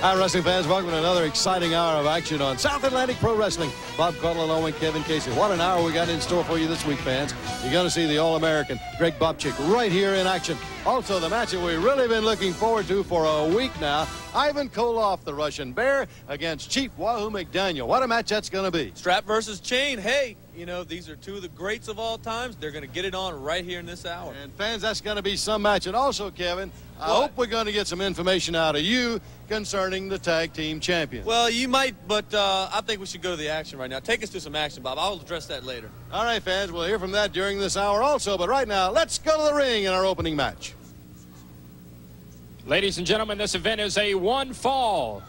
Hi, wrestling fans. Welcome to another exciting hour of action on South Atlantic Pro Wrestling. Bob Caudle along with Kevin Casey. What an hour we got in store for you this week, fans. You're going to see the All-American Greg Bobchick right here in action. Also, the match that we've really been looking forward to for a week now, Ivan Koloff, the Russian Bear, against Chief Wahoo McDaniel. What a match that's going to be. Strap versus chain. Hey, you know, these are two of the greats of all times. They're going to get it on right here in this hour. And fans, that's going to be some match. And also, Kevin, I hope we're going to get some information out of you concerning the tag team champions. Well, you might, but I think we should go to the action right now. Take us to some action, Bob. I'll address that later. All right, fans, we'll hear from that during this hour also. But right now, let's go to the ring in our opening match. Ladies and gentlemen, this event is a one fall.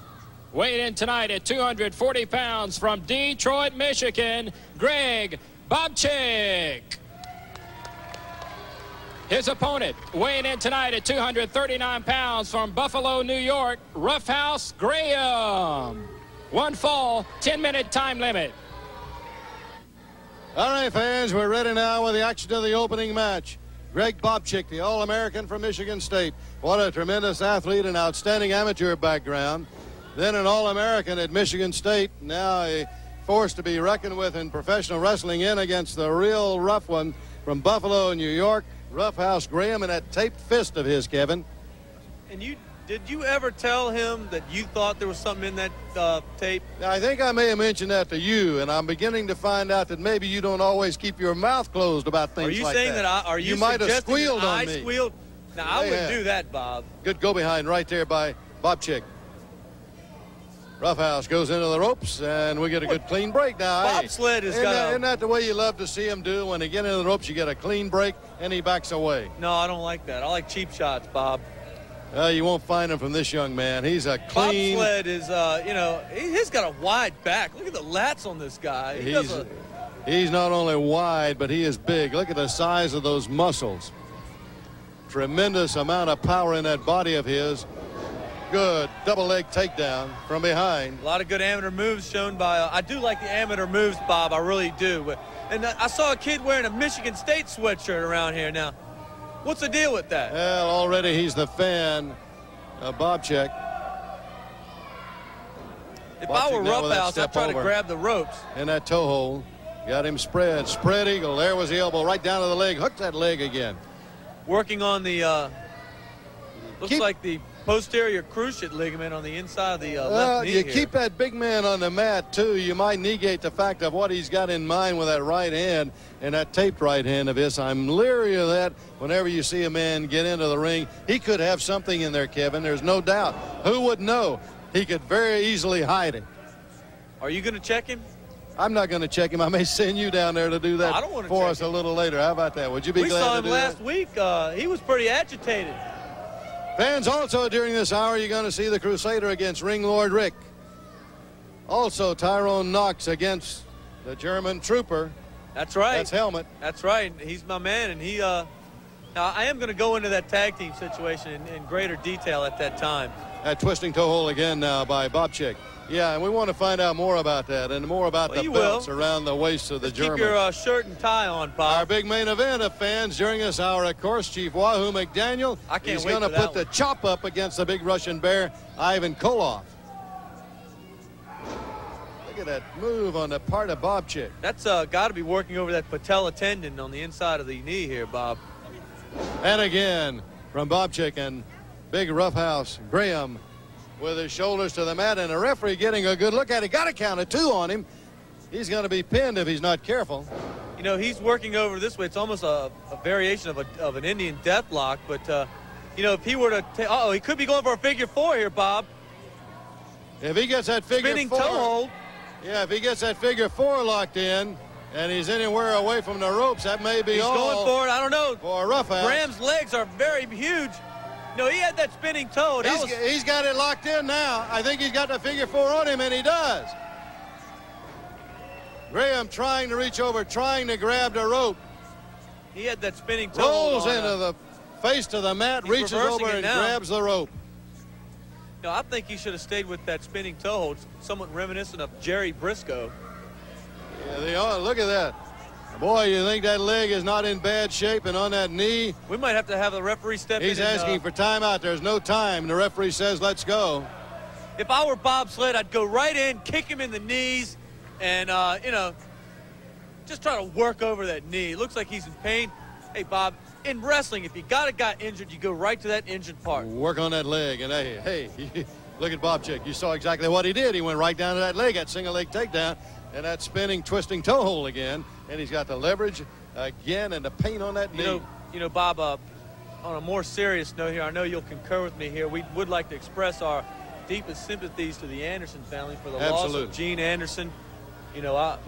Weighed in tonight at 240 pounds from Detroit, Michigan, Greg Bobchick. His opponent, weighing in tonight at 239 pounds from Buffalo, New York, Roughhouse Graham. One fall, 10-minute time limit. All right, fans, we're ready now with the action of the opening match. Greg Bobchick, the All-American from Michigan State. What a tremendous athlete and outstanding amateur background. Then an All-American at Michigan State. Now a force to be reckoned with in professional wrestling, in against the real rough one from Buffalo, New York, Roughhouse Graham, and that taped fist of his, Kevin. And did you ever tell him that you thought there was something in that tape? I think I may have mentioned that to you, and I'm beginning to find out that maybe you don't always keep your mouth closed about things like that. Are you saying that you might have squealed on me? Squealed? Now, I wouldn't do that, Bob. Good go behind right there by Bobchick. Roughhouse goes into the ropes, and we get a good clean break now. Bobsled has got Isn't that the way you love to see him do? When they get into the ropes, you get a clean break, and he backs away. No, I don't like that. I like cheap shots, Bob. You won't find him from this young man. He's a clean... Bobsled is, you know, he's got a wide back. Look at the lats on this guy. He's not only wide, but he is big. Look at the size of those muscles. Tremendous amount of power in that body of his. Good double leg takedown from behind. A lot of good amateur moves shown by, I do like the amateur moves, Bob, I really do. And I saw a kid wearing a Michigan State sweatshirt around here. Now, what's the deal with that? Well, already he's the fan of Bobchick. If I were Roughhouse, I'd try to grab the ropes. In that toe hold. Got him spread eagle. There was the elbow right down to the leg. Hooked that leg again. Working on the, looks like the posterior cruciate ligament on the inside of the left knee. You keep that big man on the mat, too. You might negate the fact of what he's got in mind with that right hand and that taped right hand of his. I'm leery of that whenever you see a man get into the ring. He could have something in there, Kevin. There's no doubt. Who would know? He could very easily hide it. Are you going to check him? I'm not going to check him. I may send you down there to do that for us a little later. How about that? Would you be glad to do that? We saw him last week. He was pretty agitated. Fans, also during this hour, you're going to see the Crusader against Ringlord Rick. Also, Tyrone Knox against the German Trooper. That's right. That's Helmut. That's right. He's my man, and he. Now, I am going to go into that tag team situation in greater detail at that time. That twisting toe hold again now by Bobchick. Yeah, and we want to find out more about that and more about the belts around the waist of the Germans. Keep your shirt and tie on, Bob. Our big main event of fans during this hour, of course, Chief Wahoo McDaniel. He's going to put the chop up against the big Russian Bear, Ivan Koloff. Look at that move on the part of Bobchick. That's got to be working over that patella tendon on the inside of the knee here, Bob. And again, from Bobchick and big Roughhouse Graham, with his shoulders to the mat, and the referee getting a good look at it. Got to count a 2 on him. He's going to be pinned if he's not careful. You know, he's working over this way. It's almost a variation of an Indian death lock. But, you know, if he were to he could be going for a figure 4 here, Bob. If he gets that figure 4. Spinning toe hold. Yeah, if he gets that figure 4 locked in, and he's anywhere away from the ropes, that may be all. He's going for it. I don't know. For a Roughhouse. Graham's legs are very huge. No, he had that spinning toe. He's got it locked in now. I think he's got the figure 4 on him, and he does. Graham trying to reach over, trying to grab the rope. He had that spinning toe. Rolls into the face to the mat, reaches over and grabs the rope. No, I think he should have stayed with that spinning toe hold, somewhat reminiscent of Jerry Briscoe. Yeah, they are. Look at that. Boy, you think that leg is not in bad shape, and on that knee. We might have to have the referee step in. He's asking for timeout. There's no time. The referee says, let's go. if I were bobsled, I'd go right in, kick him in the knees, and, you know, just try to work over that knee. It looks like he's in pain. Hey, Bob, in wrestling, if you got a guy injured, you go right to that injured part. Work on that leg. And, hey, look at Bobchick. You saw exactly what he did. He went right down to that leg, that single leg takedown, and that spinning, twisting toe hold again. And he's got the leverage again and the pain on that knee. You know, Bob, on a more serious note here, I know you'll concur with me here. We would like to express our deepest sympathies to the Anderson family for the loss of Gene Anderson. You know,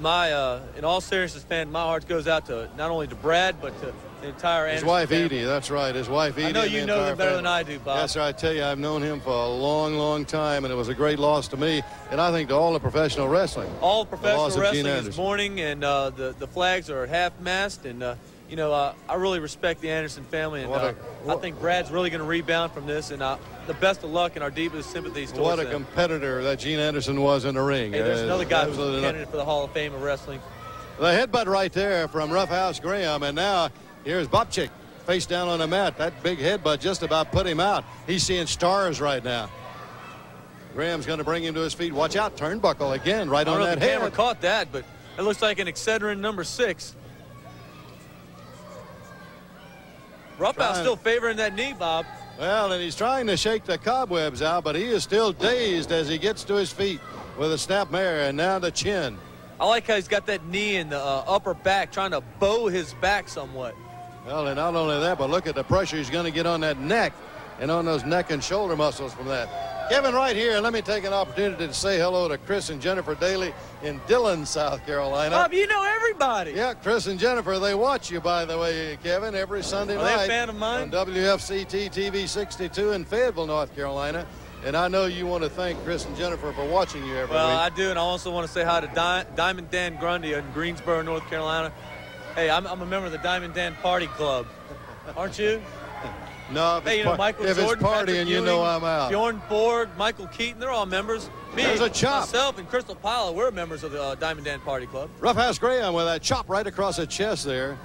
in all seriousness, man, my heart goes out to not only to Brad, but to the entire Anderson wife, family. Edie, that's right. His wife, Edie. I know you know them better than I do, Bob. Yes, sir. I tell you, I've known him for a long, long time, and it was a great loss to me, and I think to all the professional wrestling. All professional wrestling is mourning, and the flags are half-mast, and you know, I really respect the Anderson family, and I think Brad's really going to rebound from this, and the best of luck and our deepest sympathies towards What a them. competitor that Gene Anderson was in the ring. Hey, there's another guy who's a candidate for the Hall of Fame of wrestling. The headbutt right there from Roughhouse Graham, and now here's Bobchick face down on the mat. That big headbutt just about put him out. He's seeing stars right now. Graham's going to bring him to his feet. Watch out, turnbuckle again, right on that head. I don't know if the camera caught that, but it looks like an Excedrin number 6. Roughhouse still favoring that knee, Bob. Well, and he's trying to shake the cobwebs out, but he is still dazed as he gets to his feet with a snapmare, and now the chin. I like how he's got that knee in the upper back, trying to bow his back somewhat. Well, and not only that, but look at the pressure he's going to get on that neck and on those neck and shoulder muscles from that. Kevin, right here, let me take an opportunity to say hello to Chris and Jennifer Daly in Dillon, South Carolina. Bob, you know everybody. Yeah, Chris and Jennifer, they watch you, by the way, Kevin, every Sunday night. Are they a fan of mine? On WFCT TV 62 in Fayetteville, North Carolina. And I know you want to thank Chris and Jennifer for watching you every week. Well, I do, and I also want to say hi to Diamond Dan Grundy in Greensboro, North Carolina. Hey, I'm a member of the Diamond Dan Party Club. Aren't you? No, hey, you know, Michael if Jordan, it's partying, you know I'm out. Bjorn Borg, Michael Keaton, they're all members. Me, there's a chop. Myself, and Crystal Pilot, we're members of the Diamond Dan Party Club. Roughhouse Graham with that chop right across the chest there.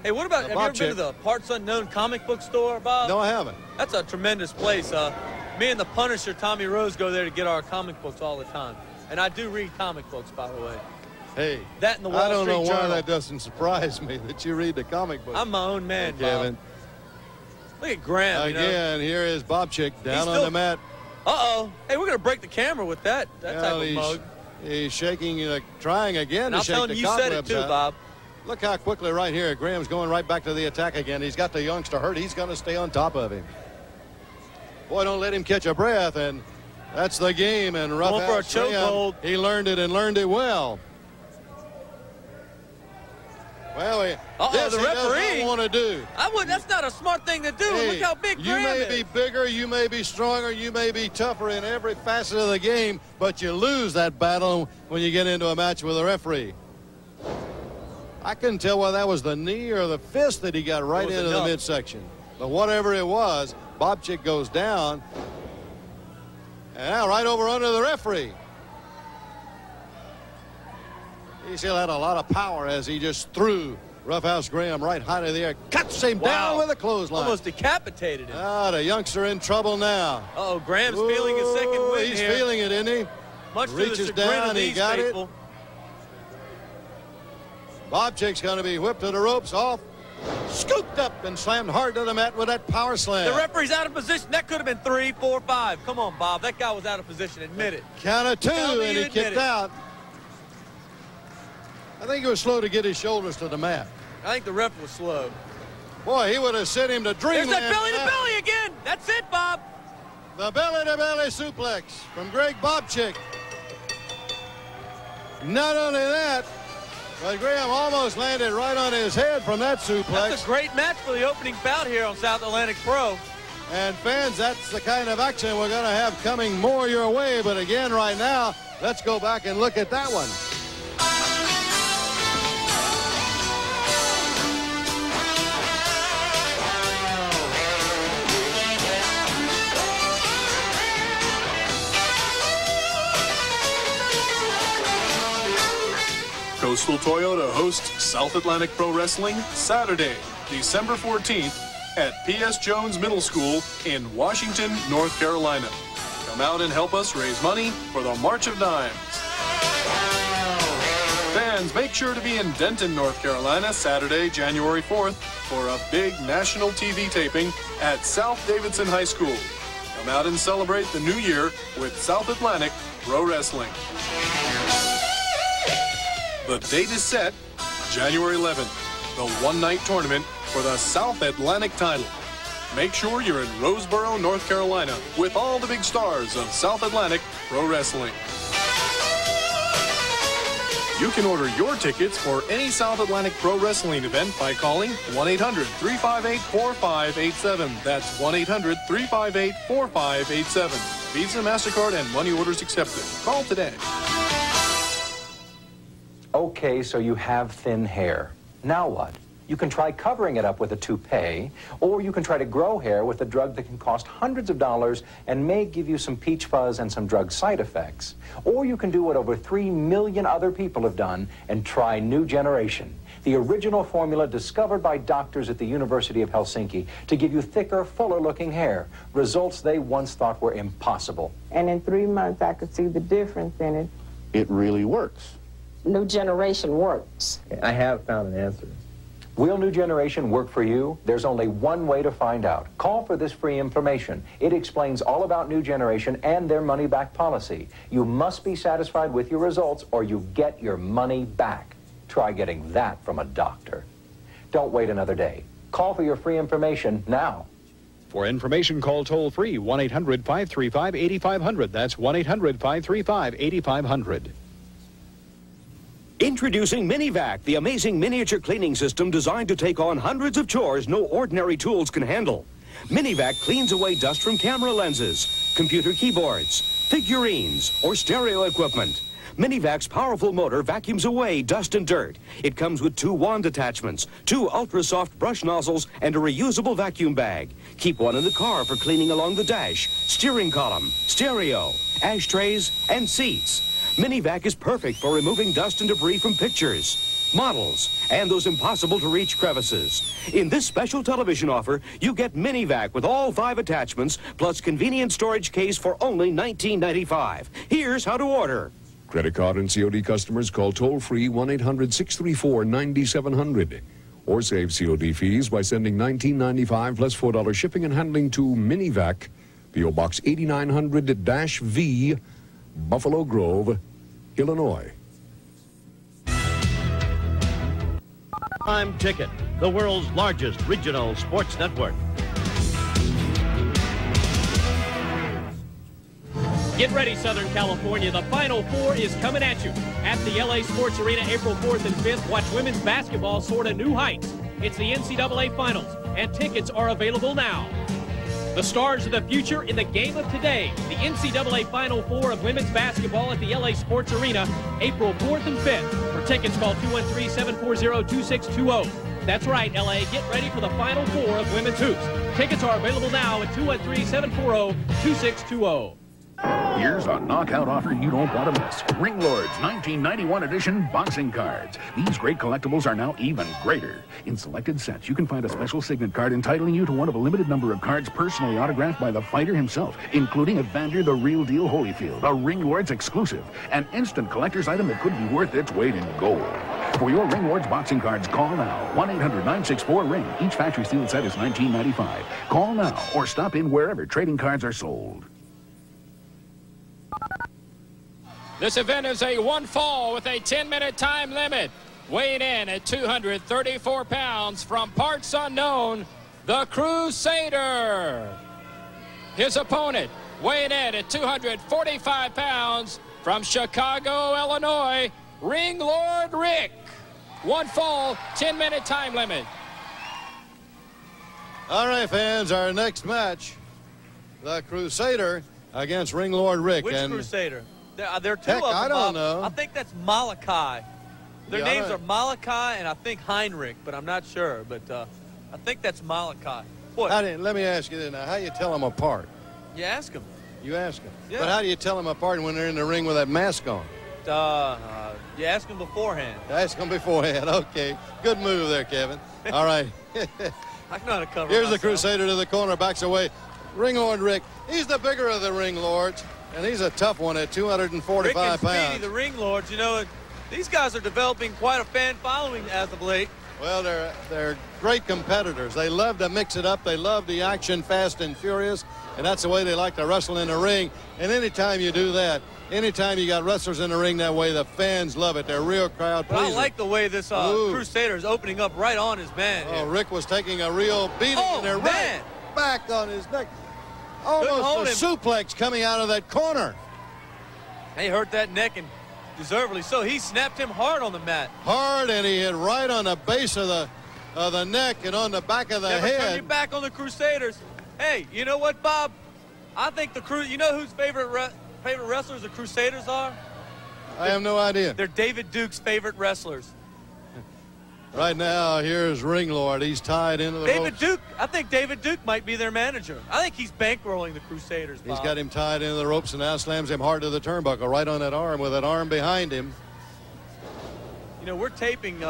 Hey, what about, have you ever been to the Parts Unknown comic book store, Bob? No, I haven't. That's a tremendous place. Me and the Punisher, Tommy Rose, go there to get our comic books all the time. And I do read comic books, by the way. Hey, that and the Wall Street Journal. I don't know why that doesn't surprise me that you read the comic books. I'm my own man, hey, Kevin. Bob. Look at Graham. Again, here is Bobchick down on the mat. Uh-oh. Hey, we're going to break the camera with that type of mug. He's shaking, trying again to shake the cobwebs out. You said it too, Bob. Look how quickly right here. Graham's going right back to the attack again. He's got the youngster hurt. He's going to stay on top of him. Boy, don't let him catch a breath, and that's the game. And Roughhouse Graham, he learned it and learned it well. Well, this the referee does not want to do. That's not a smart thing to do. Hey, look how big Graham is. You may be bigger, you may be stronger, you may be tougher in every facet of the game, but you lose that battle when you get into a match with a referee. I couldn't tell whether that was the knee or the fist that he got right into the midsection. But whatever it was, Bobchick goes down. And now right over under the referee. He still had a lot of power as he just threw Roughhouse Graham right high to the air. Cuts him down with a clothesline. Almost decapitated him. The youngster in trouble now. Uh-oh, Graham's feeling his second win He's feeling it, isn't he? Much reaches to the chagrin down, of he these got faithful. it. Bobchick's going to be whipped to the ropes, off, scooped up and slammed hard to the mat with that power slam. The referee's out of position. That could have been 3, 4, 5. Come on, Bob. That guy was out of position. Admit it. Count of 2, and he kicked out. I think he was slow to get his shoulders to the mat. I think the ref was slow. Boy, he would have sent him to dreamland. There's that belly-to-belly again. That's it, Bob. The belly-to-belly suplex from Greg Bobchick. Not only that, but Graham almost landed right on his head from that suplex. That's a great match for the opening bout here on South Atlantic Pro. And fans, that's the kind of action we're going to have coming more your way. But again, right now, let's go back and look at that one. Coastal Toyota hosts South Atlantic Pro Wrestling Saturday, December 14th at P.S. Jones Middle School in Washington, North Carolina. Come Come out and help us raise money for the March of Dimes. Fans, make sure to be in Denton, North Carolina, Saturday, January 4th, for a big national TV taping at South Davidson High School. Come out and celebrate the new year with South Atlantic Pro Wrestling. The date is set, January 11th, the one-night tournament for the South Atlantic title. Make sure you're in Roseboro, North Carolina, with all the big stars of South Atlantic Pro Wrestling. You can order your tickets for any South Atlantic Pro Wrestling event by calling 1-800-358-4587. That's 1-800-358-4587. Visa, MasterCard, and money orders accepted. Call today. Okay, so you have thin hair. Now what? You can try covering it up with a toupee, or you can try to grow hair with a drug that can cost hundreds of dollars and may give you some peach fuzz and some drug side effects. Or you can do what over 3 million other people have done and try New Generation, the original formula discovered by doctors at the University of Helsinki to give you thicker, fuller-looking hair, results they once thought were impossible. And in 3 months, I could see the difference in it. It really works. New Generation works. I have found an answer. Will New Generation work for you? There's only one way to find out. Call for this free information. It explains all about New Generation and their money-back policy. You must be satisfied with your results or you get your money back. Try getting that from a doctor. Don't wait another day. Call for your free information now. For information, call toll-free 1-800-535-8500. That's 1-800-535-8500. Introducing MiniVac, the amazing miniature cleaning system designed to take on hundreds of chores no ordinary tools can handle. MiniVac cleans away dust from camera lenses, computer keyboards, figurines, or stereo equipment. MiniVac's powerful motor vacuums away dust and dirt. It comes with 2 wand attachments, 2 ultra-soft brush nozzles, and a reusable vacuum bag. Keep one in the car for cleaning along the dash, steering column, stereo, ashtrays, and seats. MiniVac is perfect for removing dust and debris from pictures, models, and those impossible-to-reach crevices. In this special television offer, you get MiniVac with all 5 attachments, plus convenient storage case for only $19.95. Here's how to order. Credit card and COD customers call toll-free 1-800-634-9700. Or save COD fees by sending $19.95 plus $4 shipping and handling to MiniVac, P.O. Box 8900-V, Buffalo Grove, Illinois. Time Ticket, the world's largest regional sports network. Get ready, Southern California. The Final Four is coming at you. At the LA Sports Arena, April 4th and 5th, watch women's basketball soar to new heights. It's the NCAA Finals, and tickets are available now. The stars of the future in the game of today. The NCAA Final Four of women's basketball at the LA Sports Arena, April 4th and 5th. For tickets, call 213-740-2620. That's right, LA. Get ready for the Final Four of women's hoops. Tickets are available now at 213-740-2620. Here's a knockout offer you don't want to miss. Ringlord's 1991 edition boxing cards. These great collectibles are now even greater. In selected sets, you can find a special signet card entitling you to one of a limited number of cards personally autographed by the fighter himself, including Evander the Real Deal Holyfield, a Ringlord's exclusive, an instant collector's item that could be worth its weight in gold. For your Ringlord's boxing cards, call now. 1-800-964-RING. Each factory sealed set is $19.95. Call now or stop in wherever trading cards are sold. This event is a one fall with a 10-minute time limit. Weighing in at 234 pounds from parts unknown, the Crusader. His opponent, weighing in at 245 pounds from Chicago, Illinois, Ringlord Rick. One fall, 10-minute time limit. All right, fans, our next match, the Crusader against Ringlord Rick. Which and Crusader? There are 2 heck, of them. I don't know. I think that's Malachi. Their names are Malachi and I think Heinrich, but I'm not sure. But I think that's Malachi. What? Let me ask you this now. How do you tell them apart? You ask them. You ask them. Yeah. But how do you tell them apart when they're in the ring with that mask on? You ask them beforehand. Ask them beforehand. Okay. Good move there, Kevin. All right. I know how to cover Here's myself. the Crusader to the corner, backs away. Ringlord Rick. He's the bigger of the Ringlords, and he's a tough one at 245 Rick and pounds. Speedy, the Ringlords, you know, these guys are developing quite a fan following as of late. Well, they're great competitors. They love to mix it up. They love the action, fast and furious, and that's the way they like to wrestle in the ring. And anytime you do that, anytime you got wrestlers in the ring that way, the fans love it. They're real crowd pleasers. I like the way this Crusader is opening up right on his man. Oh, here. Rick was taking a real beating in there, right back on his neck. Almost a suplex coming out of that corner. He hurt that neck, and deservedly so. He snapped him hard on the mat. Hard, and he hit right on the base of the neck and on the back of the Never head. turn your back on the Crusaders. Hey, you know what, Bob? I think you know whose favorite wrestlers the Crusaders are? I have no idea. They're David Duke's favorite wrestlers. Right now, here's Ringlord. He's tied into the ropes. Duke, I think David Duke might be their manager. I think he's bankrolling the Crusaders, Bob. He's got him tied into the ropes and now slams him hard to the turnbuckle, right on that arm with that arm behind him. You know, we're taping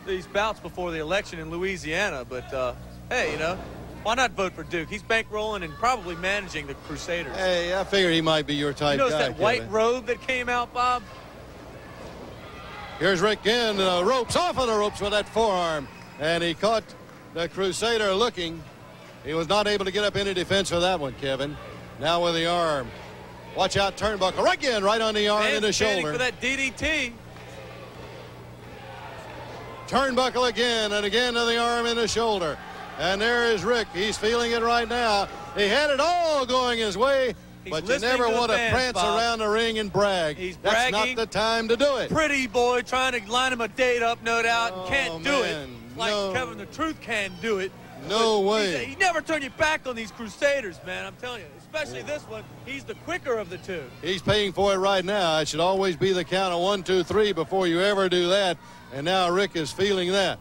these bouts before the election in Louisiana, but hey, you know, why not vote for Duke? He's bankrolling and probably managing the Crusaders. Hey, I figure he might be your type guy. You notice that white robe that came out, Bob? Here's Rick in the ropes, off of the ropes with that forearm. And he caught the Crusader looking. He was not able to get up any defense for that one, Kevin. Now with the arm. Watch out, turnbuckle. Right again, right on the arm and the shoulder. For that DDT. Turnbuckle again, and again to the arm and the shoulder. And there is Rick. He's feeling it right now. He had it all going his way. But you never want to prance around the ring and brag. He's That's bragging. not the time to do it. Pretty boy trying to line him a date up, no doubt. Can't do it. Like Kevin the Truth can't do it. No way. He never turn your back on these Crusaders, man. I'm telling you. Especially this one. He's the quicker of the two. He's paying for it right now. It should always be the count of 1, 2, 3 before you ever do that. And now Rick is feeling that.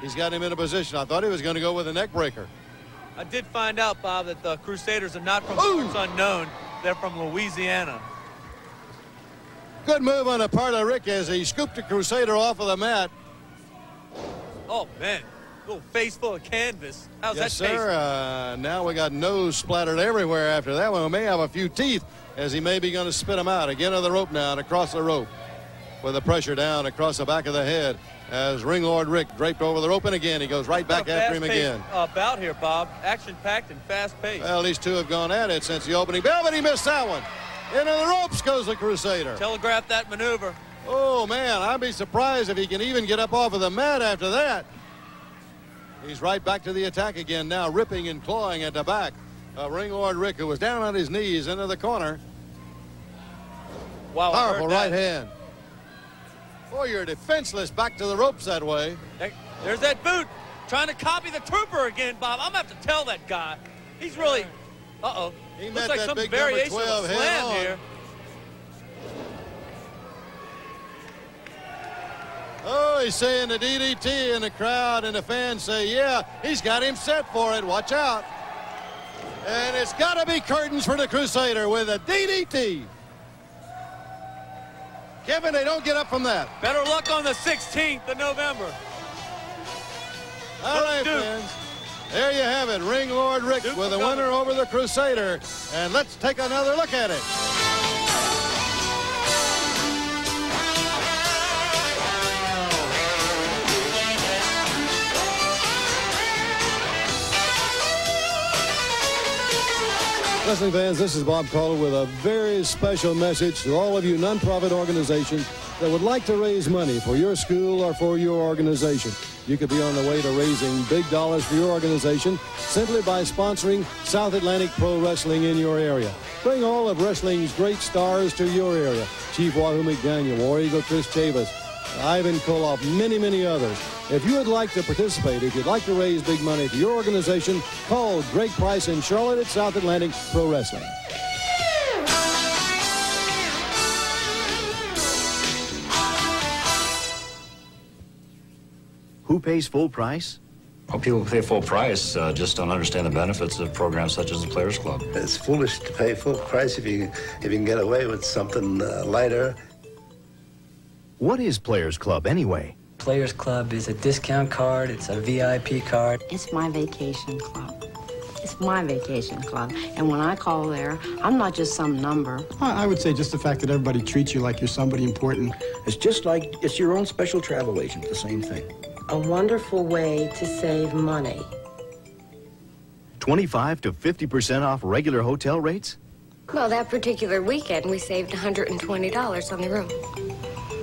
He's got him in a position. I thought he was going to go with a neck breaker. I did find out, Bob, that the Crusaders are not from parts unknown. They're from Louisiana. Good move on the part of Rick as he scooped the Crusader off of the mat. Oh, man. Little face full of canvas. How's Yes, that taste? sir. Now we got nose splattered everywhere after that one. We may have a few teeth as he may be going to spit them out. Again on the rope now and across the rope with the pressure down across the back of the head as Ringlord Rick draped over the rope, and again he goes right back after him again. Bout here, Bob. Action-packed and fast-paced. Well, these two have gone at it since the opening bell, but he missed that one. Into the ropes goes the Crusader. Telegraph that maneuver. Oh, man, I'd be surprised if he can even get up off of the mat after that. He's right back to the attack again now, ripping and clawing at the back of Ringlord Rick, who was down on his knees into the corner. Wow, powerful right hand. Boy, you're defenseless back to the ropes that way. There's that boot. Trying to copy the Trooper again, Bob. I'm going to have to tell that guy. He's really... Uh-oh. He Looks met like that some big variation number 12 of a head slam on. here. Oh, he's saying the DDT, and the crowd and the fans say, yeah, he's got him set for it. Watch out. And it's got to be curtains for the Crusader with a DDT. Kevin, they don't get up from that. Better luck on the 16th of November. All right, fans. There you have it. Ringlord Rick with a winner over the Crusader. And let's take another look at it. Wrestling fans, this is Bob Caller with a very special message to all of you nonprofit organizations that would like to raise money for your school or for your organization. You could be on the way to raising big dollars for your organization simply by sponsoring South Atlantic Pro Wrestling in your area. Bring all of wrestling's great stars to your area. Chief Wahoo McDaniel, War Eagle Chris Chavis, Ivan Koloff, many, many others. If you would like to participate, if you'd like to raise big money for your organization, call Greg Price in Charlotte at South Atlantic Pro Wrestling. Who pays full price? Well, people who pay full price just don't understand the benefits of programs such as the Players Club. It's foolish to pay full price if you can get away with something lighter. What is Players Club anyway? Players Club is a discount card. It's a VIP card. It's my vacation club. It's my vacation club, and when I call there, I'm not just some number. I would say just the fact that everybody treats you like you're somebody important. It's just like it's your own special travel agent, the same thing. A wonderful way to save money. 25 to 50% off regular hotel rates? Well, that particular weekend, we saved $120 on the room.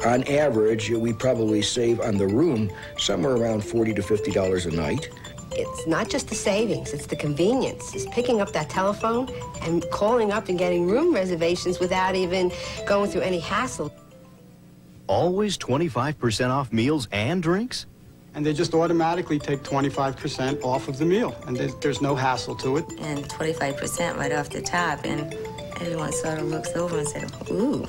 On average, we probably save on the room somewhere around $40 to $50 a night. It's not just the savings, it's the convenience. It's picking up that telephone and calling up and getting room reservations without even going through any hassle. Always 25% off meals and drinks? And they just automatically take 25% off of the meal, and there's no hassle to it. And 25% right off the top, and everyone sort of looks over and says, ooh.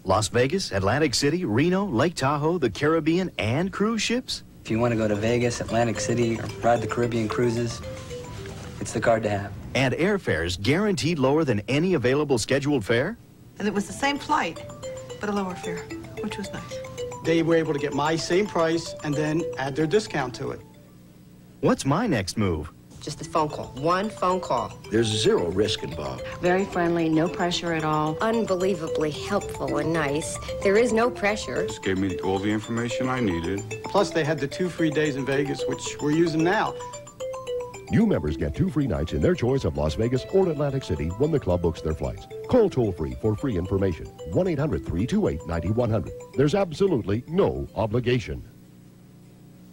Las Vegas, Atlantic City, Reno, Lake Tahoe, the Caribbean, and cruise ships? If you want to go to Vegas, Atlantic City, or ride the Caribbean cruises, it's the card to have. And airfares guaranteed lower than any available scheduled fare? And it was the same flight, but a lower fare, which was nice. They were able to get my same price and then add their discount to it. What's my next move? Just a phone call. One phone call. There's zero risk involved. Very friendly, no pressure at all. Unbelievably helpful and nice. There is no pressure. Just gave me all the information I needed. Plus, they had the 2 free days in Vegas, which we're using now. New members get 2 free nights in their choice of Las Vegas or Atlantic City when the club books their flights. Call toll-free for free information. 1-800-328-9100. There's absolutely no obligation.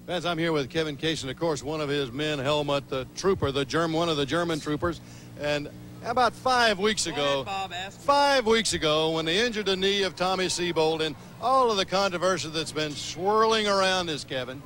Fans, I'm here with Kevin Case, and of course, one of his men, Helmut, the trooper, one of the German troopers. And about 5 weeks ago, 5 weeks ago, when they injured the knee of Tommy Seabold and all of the controversy that's been swirling around this, Kevin.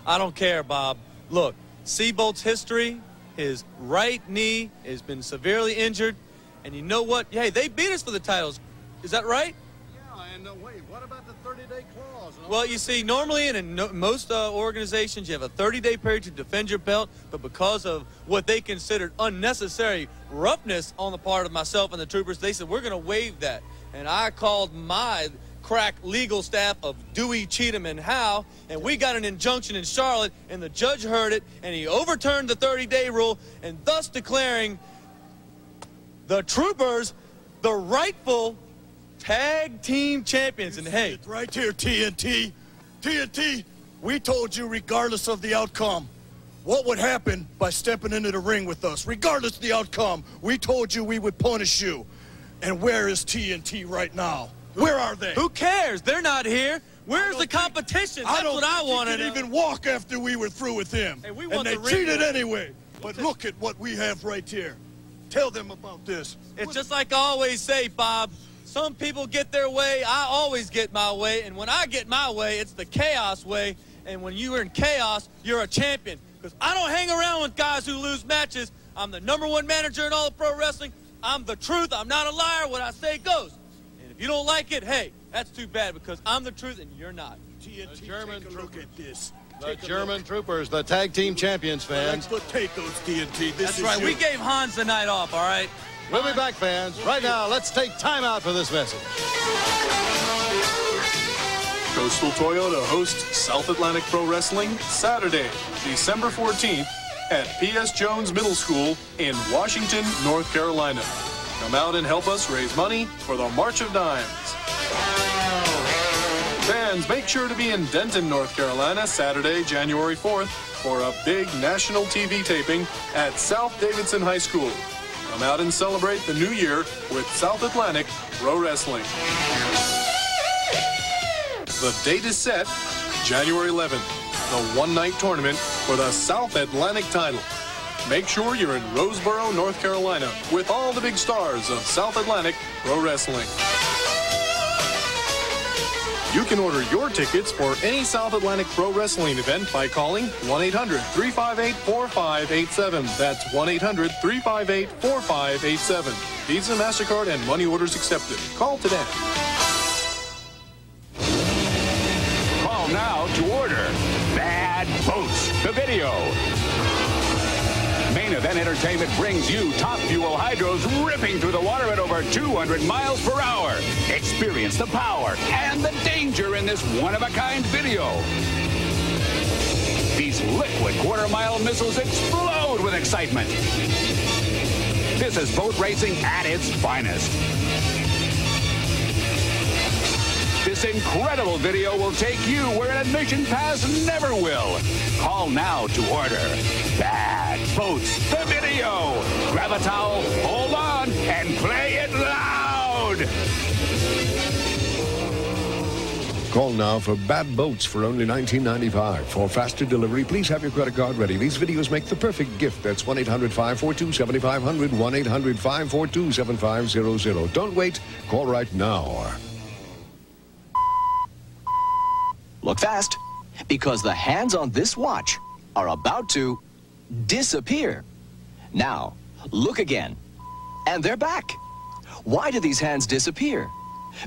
I don't care, Bob. Look, Seabold's history, his right knee has been severely injured. And you know what? Hey, they beat us for the titles. Is that right? Yeah, and wait, what about the 30-day clause? Well, you see, normally in most organizations, you have a 30-day period to defend your belt, but because of what they considered unnecessary roughness on the part of myself and the troopers, they said, we're going to waive that. And I called my crack legal staff of Dewey, Cheatham, and Howe, and we got an injunction in Charlotte, and the judge heard it, and he overturned the 30-day rule, and thus declaring the troopers the rightful tag team champions. And hey, right here, TNT. TNT, we told you regardless of the outcome, what would happen by stepping into the ring with us. Regardless of the outcome, we told you we would punish you. And where is TNT right now? Where are they? Who cares? They're not here. Where's the competition? That's what I want to know. He didn't even walk after we were through with him. Hey, and they cheated anyway. But look at what we have right here. Tell them about this. It's just like I always say, Bob. Some people get their way. I always get my way. And when I get my way, it's the chaos way. And when you are in chaos, you're a champion. Because I don't hang around with guys who lose matches. I'm the #1 manager in all of pro wrestling. I'm the truth. I'm not a liar. What I say goes. And if you don't like it, hey, that's too bad because I'm the truth and you're not. TNT, the German take a look at this. The German troopers, the tag team champions, fans. Let's take those, TNT. This That's right. You. We gave Hans the night off, all right? We'll be back, fans. Right now, let's take time out for this message. Coastal Toyota hosts South Atlantic Pro Wrestling Saturday, December 14th at P.S. Jones Middle School in Washington, North Carolina. Come out and help us raise money for the March of Dimes. Fans, make sure to be in Denton, North Carolina, Saturday, January 4th for a big national TV taping at South Davidson High School. Come out and celebrate the new year with South Atlantic Pro Wrestling. The date is set, January 11th, the one-night tournament for the South Atlantic title. Make sure you're in Roseboro, North Carolina with all the big stars of South Atlantic Pro Wrestling. You can order your tickets for any South Atlantic Pro Wrestling event by calling 1-800-358-4587. That's 1-800-358-4587. Visa, MasterCard, and money orders accepted. Call today. Call now to order Bad Boats, the video. Main Event Entertainment brings you top fuel hydros ripping through the water at over 200 miles per hour. Experience the power and the danger in this one-of-a-kind video. These liquid quarter-mile missiles explode with excitement. This is boat racing at its finest. This incredible video will take you where an admission pass never will. Call now to order Bad Boats, the video. Grab a towel, hold on, and play it loud. Call now for Bad Boats for only $19.95. For faster delivery, please have your credit card ready. These videos make the perfect gift. That's 1-800-542-7500, 1-800-542-7500. Don't wait. Call right now. Look fast, because the hands on this watch are about to disappear. Now, look again. And they're back. Why do these hands disappear?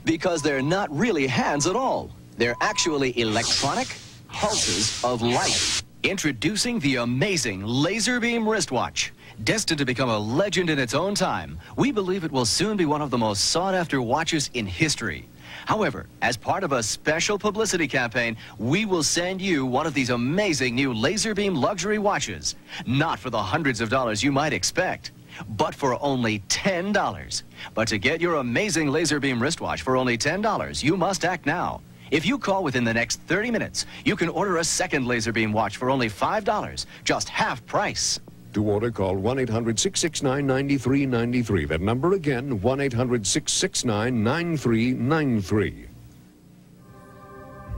Because they're not really hands at all. They're actually electronic pulses of light. Introducing the amazing laser beam wristwatch. Destined to become a legend in its own time, we believe it will soon be one of the most sought-after watches in history. However, as part of a special publicity campaign, we will send you one of these amazing new laser beam luxury watches. Not for the hundreds of dollars you might expect, but for only $10. But to get your amazing laser beam wristwatch for only $10, you must act now. If you call within the next 30 minutes, you can order a second laser beam watch for only $5, just half price. To order, call 1-800-669-9393. That number again, 1-800-669-9393.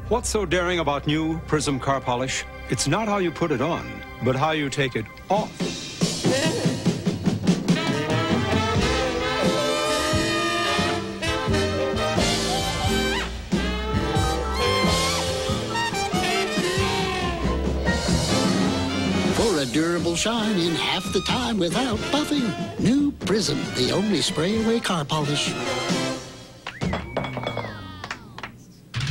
What's so daring about new Prism car polish? It's not how you put it on, but how you take it off. For a durable shine in half the time without buffing, new Prism, the only spray-away car polish.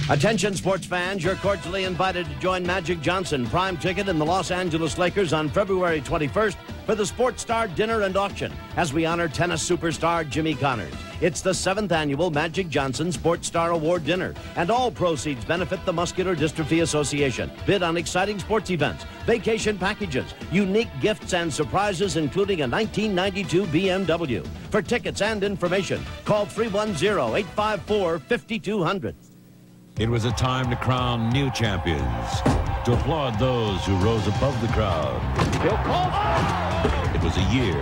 Attention sports fans, you're cordially invited to join Magic Johnson, prime ticket, and the Los Angeles Lakers on February 21st for the Sports Star Dinner and Auction as we honor tennis superstar Jimmy Connors. It's the 7th annual Magic Johnson Sports Star Award Dinner, and all proceeds benefit the Muscular Dystrophy Association. Bid on exciting sports events, vacation packages, unique gifts and surprises, including a 1992 BMW. For tickets and information, call 310-854-5200. It was a time to crown new champions, to applaud those who rose above the crowd. It was a year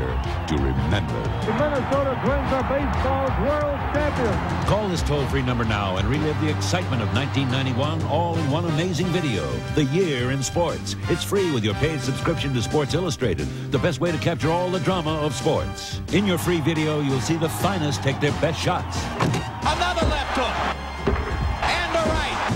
to remember. The Minnesota Twins are baseball's world champions. Call this toll-free number now and relive the excitement of 1991 all in one amazing video. The Year in Sports. It's free with your paid subscription to Sports Illustrated, the best way to capture all the drama of sports. In your free video, you'll see the finest take their best shots. Another left hook.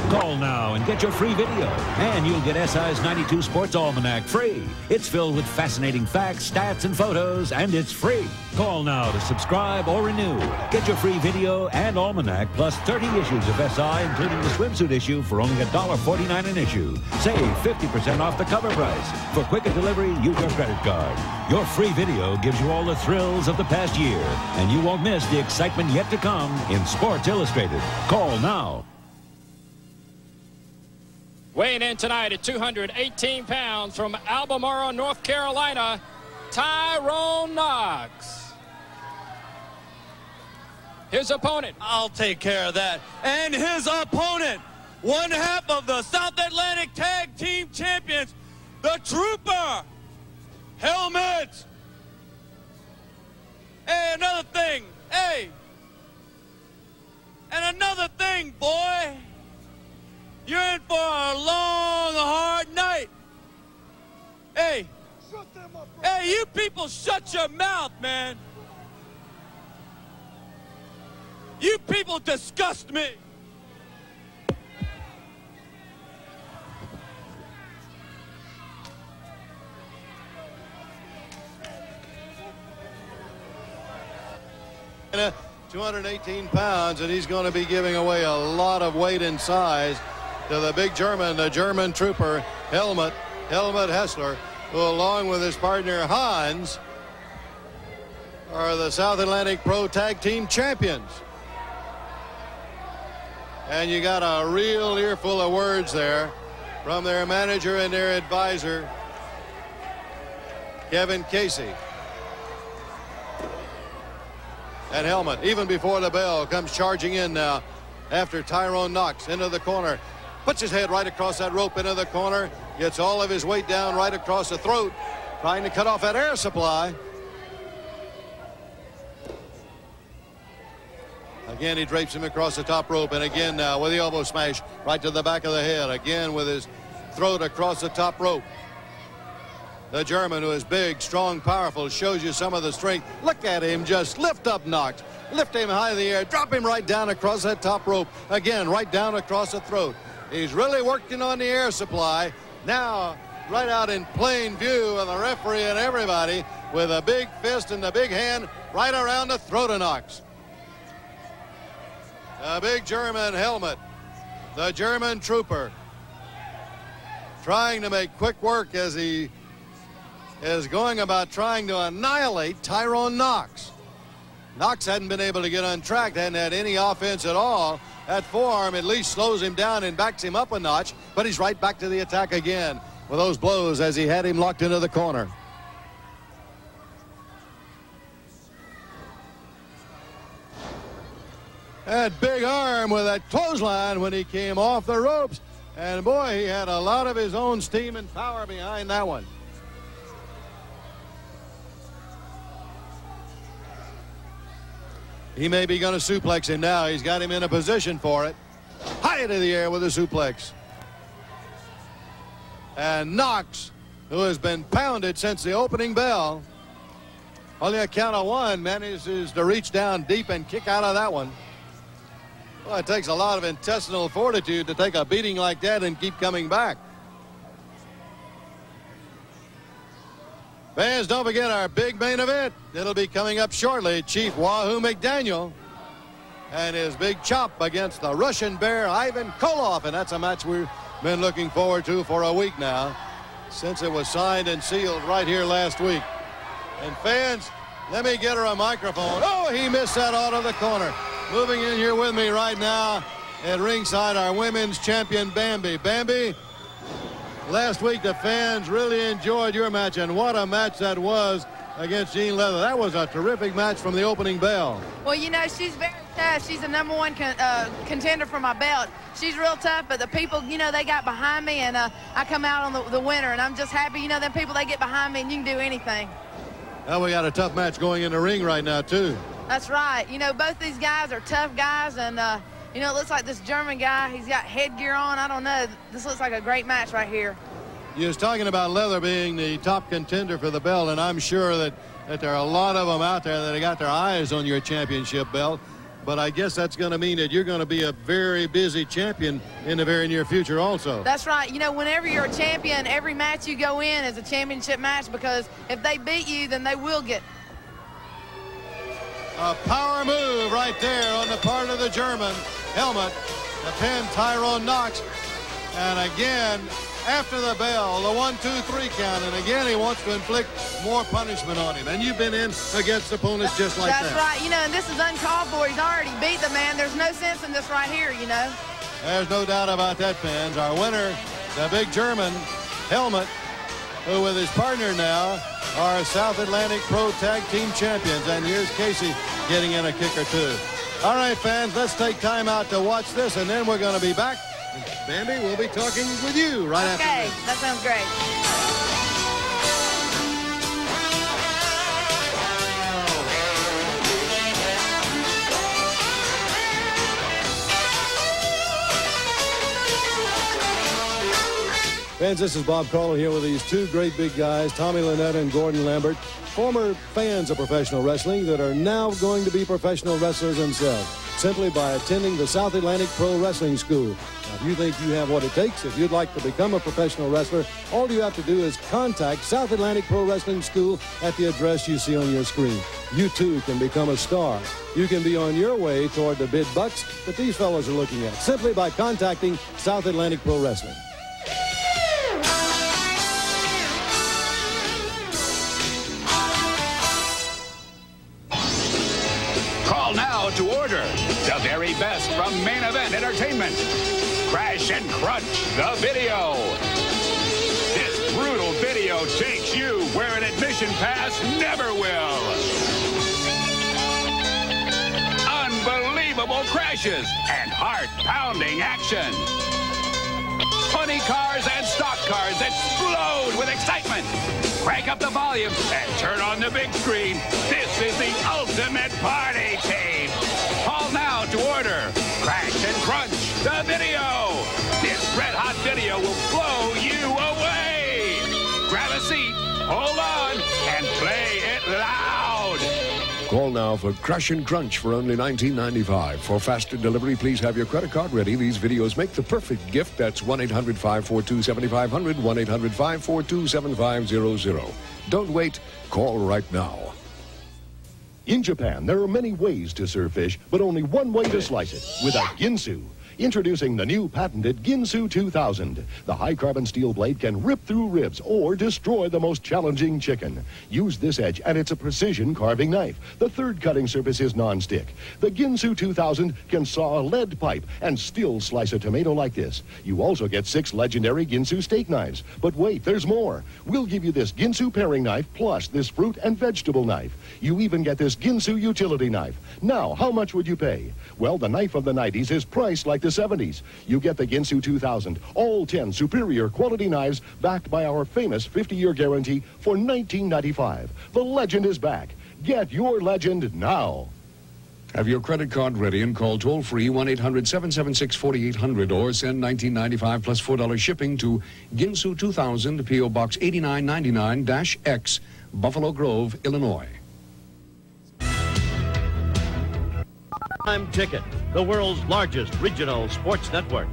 Call now and get your free video. And you'll get SI's 92 Sports Almanac free. It's filled with fascinating facts, stats, and photos, and it's free. Call now to subscribe or renew. Get your free video and almanac, plus 30 issues of SI, including the swimsuit issue, for only $1.49 an issue. Save 50% off the cover price. For quicker delivery, use your credit card. Your free video gives you all the thrills of the past year, and you won't miss the excitement yet to come in Sports Illustrated. Call now. Weighing in tonight at 218 pounds from Albemarle, North Carolina, Tyrone Knox. His opponent. I'll take care of that. And his opponent, one half of the South Atlantic Tag Team Champions, the Trooper, Helmut. Hey, another thing. Hey. And another thing, boy. You're in for a long, hard night. Hey. Shut them up, bro. Hey, you people shut your mouth, man. You people disgust me. Uh, 218 pounds, and he's going to be giving away a lot of weight and size to the big German, the German trooper, Helmut Hessler, who, along with his partner Hans, are the South Atlantic Pro Tag Team Champions. And you got a real earful of words there from their manager and their advisor, Kevin Casey. And Helmut, even before the bell, comes charging in now after Tyrone Knox into the corner. Puts his head right across that rope into the corner. Gets all of his weight down right across the throat, trying to cut off that air supply. Again, he drapes him across the top rope, and again now with the elbow smash right to the back of the head. Again with his throat across the top rope. The German, who is big, strong, powerful, shows you some of the strength. Look at him just lift up Knox. Lift him high in the air. Drop him right down across that top rope. Again, right down across the throat. He's really working on the air supply. Now, right out in plain view of the referee and everybody with a big fist and the big hand right around the throat of Knox. The big German Helmut, the German trooper, trying to make quick work as he is going about trying to annihilate Tyrone Knox. Knox hadn't been able to get untracked, hadn't had any offense at all. That forearm at least slows him down and backs him up a notch, but he's right back to the attack again with those blows as he had him locked into the corner. That big arm with that clothesline when he came off the ropes. And boy, he had a lot of his own steam and power behind that one. He may be going to suplex him now. He's got him in a position for it. High into the air with a suplex. And Knox, who has been pounded since the opening bell, only a count of one, manages to reach down deep and kick out of that one. Well, it takes a lot of intestinal fortitude to take a beating like that and keep coming back. Fans, don't forget our big main event. It'll be coming up shortly. Chief Wahoo McDaniel and his big chop against the Russian Bear, Ivan Koloff. And that's a match we've been looking forward to for a week now, since it was signed and sealed right here last week. And fans, let me get her a microphone. Oh, he missed that out of the corner. Moving in here with me right now at ringside, our women's champion, Bambi. Bambi, last week the fans really enjoyed your match, and what a match that was against Jean Leather. That was a terrific match from the opening bell. Well, you know, she's very tough. She's the #1 contender for my belt. She's real tough, but the people, you know, they got behind me, and I come out on the winner, and I'm just happy. You know, them people, they get behind me, and you can do anything. Well, we got a tough match going in the ring right now, too. That's right. You know, both these guys are tough guys, and, you know, it looks like this German guy, he's got headgear on. I don't know. This looks like a great match right here. You was talking about Leather being the top contender for the belt, and I'm sure that there are a lot of them out there that have got their eyes on your championship belt. But I guess that's going to mean that you're going to be a very busy champion in the very near future also. That's right. You know, whenever you're a champion, every match you go in is a championship match, because if they beat you, then they will get. A power move right there on the part of the German Helmut to pin Tyrone Knox. And again, after the bell, the 1, 2, 3 count, and again he wants to inflict more punishment on him. And you've been in against opponents just like that. That's right. You know, and this is uncalled for. He's already beat the man. There's no sense in this right here, you know. There's no doubt about that, fans. Our winner, the big German Helmut, who with his partner now are South Atlantic Pro Tag Team Champions. And here's Casey getting in a kick or two. All right, fans, let's take time out to watch this, and then we're going to be back. Bambi, we'll be talking with you right after this. Okay, that sounds great. Fans, this is Bob Caller here with these two great big guys, Tommy Lynette and Gordon Lambert, former fans of professional wrestling that are now going to be professional wrestlers themselves, simply by attending the South Atlantic Pro Wrestling School. Now, if you think you have what it takes, if you'd like to become a professional wrestler, all you have to do is contact South Atlantic Pro Wrestling School at the address you see on your screen. You too can become a star. You can be on your way toward the big bucks that these fellows are looking at, simply by contacting South Atlantic Pro Wrestling. to order the very best from Main Event Entertainment. Crash and Crunch, the video. This brutal video takes you where an admission pass never will. Unbelievable crashes and heart-pounding action. Funny cars and stock cars explode with excitement. Crank up the volume and turn on the big screen. This is the ultimate party tape. Call now to order Crash and Crunch, the video. This red-hot video will blow you away. Grab a seat, hold on, and play it loud. Call now for Crash and Crunch for only $19.95. For faster delivery, please have your credit card ready. These videos make the perfect gift. That's 1-800-542-7500, 1-800-542-7500. Don't wait. Call right now. In Japan, there are many ways to serve fish, but only one way to slice it, with a ginsu. Introducing the new patented Ginsu 2000. The high-carbon steel blade can rip through ribs or destroy the most challenging chicken. Use this edge, and it's a precision carving knife. The third cutting surface is non-stick. The Ginsu 2000 can saw a lead pipe and still slice a tomato like this. You also get 6 legendary Ginsu steak knives. But wait, there's more. We'll give you this Ginsu paring knife plus this fruit and vegetable knife. You even get this Ginsu utility knife. Now, how much would you pay? Well, the knife of the 90s is priced like the 70s. You get the Ginsu 2000, all 10 superior quality knives backed by our famous 50-year guarantee for $19.95. The legend is back. Get your legend now. Have your credit card ready and call toll-free 1-800-776-4800 or send $19.95 plus $4 shipping to Ginsu 2000, P.O. Box 8999-X, Buffalo Grove, Illinois. Prime Ticket, the world's largest regional sports network.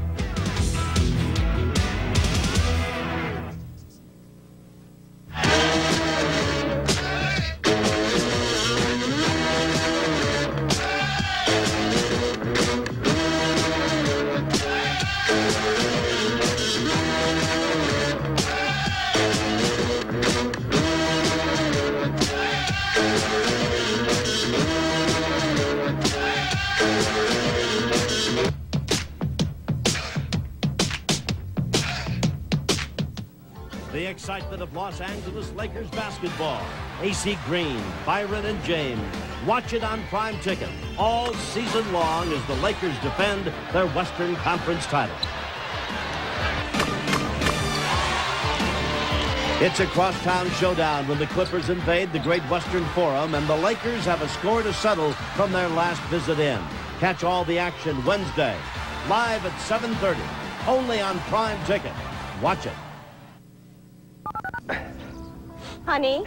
The excitement of Los Angeles Lakers basketball. AC Green, Byron, and James. Watch it on Prime Ticket all season long as the Lakers defend their Western Conference title. It's a crosstown showdown when the Clippers invade the Great Western Forum and the Lakers have a score to settle from their last visit in. Catch all the action Wednesday, live at 7:30, only on Prime Ticket. Watch it. Honey,